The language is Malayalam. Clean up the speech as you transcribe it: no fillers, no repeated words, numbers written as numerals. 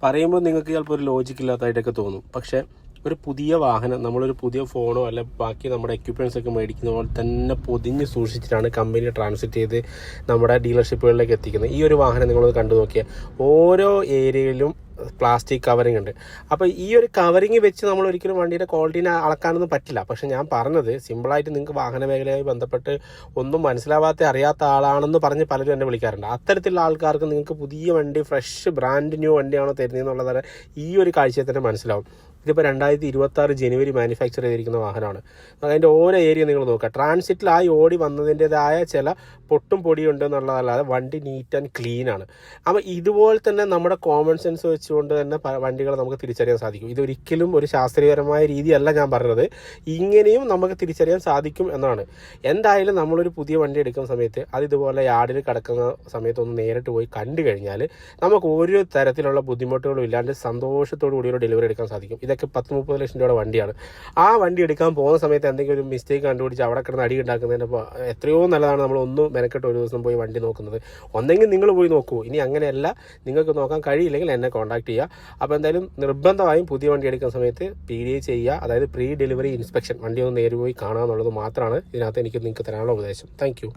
പറയുമ്പോൾ നിങ്ങൾക്ക് ചിലപ്പോൾ ഒരു ലോജിക്ക് ഇല്ലാത്തതായിട്ടൊക്കെ തോന്നും. പക്ഷേ ഒരു പുതിയ വാഹനം, നമ്മളൊരു പുതിയ ഫോണോ അല്ല ബാക്കി നമ്മുടെ എക്യുപ്മെൻറ്റ്സ് ഒക്കെ മേടിക്കുന്ന പോലെ തന്നെ പൊതിഞ്ഞ് സൂക്ഷിച്ചിട്ടാണ് കമ്പനി ട്രാൻസിറ്റ് ചെയ്ത് നമ്മുടെ ഡീലർഷിപ്പുകളിലേക്ക് എത്തിക്കുന്നത്. ഈ ഒരു വാഹനം നിങ്ങളൊന്ന് കണ്ടു നോക്കിയാൽ ഓരോ ഏരിയയിലും പ്ലാസ്റ്റിക് കവറിങ് ഉണ്ട്. അപ്പോൾ ഈ ഒരു കവറിങ് വെച്ച് നമ്മൾ ഒരിക്കലും വണ്ടിയുടെ ക്വാളിറ്റീനെ അളക്കാനൊന്നും പറ്റില്ല. പക്ഷെ ഞാൻ പറഞ്ഞത് സിമ്പിളായിട്ട് നിങ്ങൾക്ക് വാഹന മേഖലയുമായി ബന്ധപ്പെട്ട് ഒന്നും മനസ്സിലാവാത്ത അറിയാത്ത ആളാണെന്ന് പറഞ്ഞ് പലരും എന്നെ വിളിക്കാറുണ്ട്. അത്തരത്തിലുള്ള ആൾക്കാർക്ക് നിങ്ങൾക്ക് പുതിയ വണ്ടി, ഫ്രഷ് ബ്രാൻഡ് ന്യൂ വണ്ടിയാണോ തരുന്നതെന്നുള്ളത് ഈ ഒരു കാഴ്ചയിൽ തന്നെ മനസ്സിലാവും. ഇതിപ്പോൾ 2026 ജനുവരി മാനുഫാക്ചർ ചെയ്തിരിക്കുന്ന വാഹനമാണ്. അതിൻ്റെ ഓരോ ഏരിയ നിങ്ങൾ നോക്കുക. ട്രാൻസിറ്റിലായി ഓടി വന്നതിൻ്റെതായ ചില പൊട്ടും പൊടിയുണ്ട് എന്നുള്ളതല്ലാതെ വണ്ടി നീറ്റ് ആൻഡ് ക്ലീൻ ആണ്. അപ്പോൾ ഇതുപോലെ തന്നെ നമ്മുടെ കോമൺ സെൻസ് വെച്ചുകൊണ്ട് തന്നെ വണ്ടികൾ നമുക്ക് തിരിച്ചറിയാൻ സാധിക്കും. ഇതൊരിക്കലും ഒരു ശാസ്ത്രീയപരമായ രീതിയല്ല ഞാൻ പറഞ്ഞത്, ഇങ്ങനെയും നമുക്ക് തിരിച്ചറിയാൻ സാധിക്കും എന്നാണ്. എന്തായാലും നമ്മളൊരു പുതിയ വണ്ടി എടുക്കുന്ന സമയത്ത് അത് ഇതുപോലെ യാർഡിൽ കിടക്കുന്ന സമയത്ത് ഒന്ന് നേരിട്ട് പോയി കണ്ടു കഴിഞ്ഞാൽ നമുക്ക് ഒരു തരത്തിലുള്ള ബുദ്ധിമുട്ടുകളും ഇല്ലാണ്ട് സന്തോഷത്തോടു കൂടി ഒരു ഡെലിവറി എടുക്കാൻ സാധിക്കും. ഇതൊക്കെ 10-30 ലക്ഷം രൂപയുടെ വണ്ടിയാണ്. ആ വണ്ടി എടുക്കാൻ പോകുന്ന സമയത്ത് എന്തെങ്കിലും ഒരു മിസ്റ്റേക്ക് കണ്ടുപിടിച്ച് അവിടെ കിടന്ന് അടി ഉണ്ടാക്കുന്നതിന് എത്രയോ നല്ലതാണ് നമ്മൾ ഒന്ന് മെനക്കെട്ട് ഒരു ദിവസം പോയി വണ്ടി നോക്കുന്നത്. ഒന്നെങ്കിൽ നിങ്ങൾ പോയി നോക്കൂ. ഇനി അങ്ങനെയല്ല, നിങ്ങൾക്ക് നോക്കാൻ കഴിയില്ലെങ്കിൽ എന്നെ കോൺടാക്ട് ചെയ്യുക. അപ്പോൾ എന്തായാലും നിർബന്ധമായും പുതിയ വണ്ടി എടുക്കുന്ന സമയത്ത് PDI ചെയ്യുക, അതായത് പ്രീ ഡെലിവറി ഇൻസ്പെക്ഷൻ. വണ്ടി ഒന്ന് നേരെ പോയി കാണുക എന്നുള്ളത് മാത്രമാണ് ഇതിനകത്ത് എനിക്ക് നിങ്ങൾക്ക് തരാനുള്ള ഉപദേശം. താങ്ക്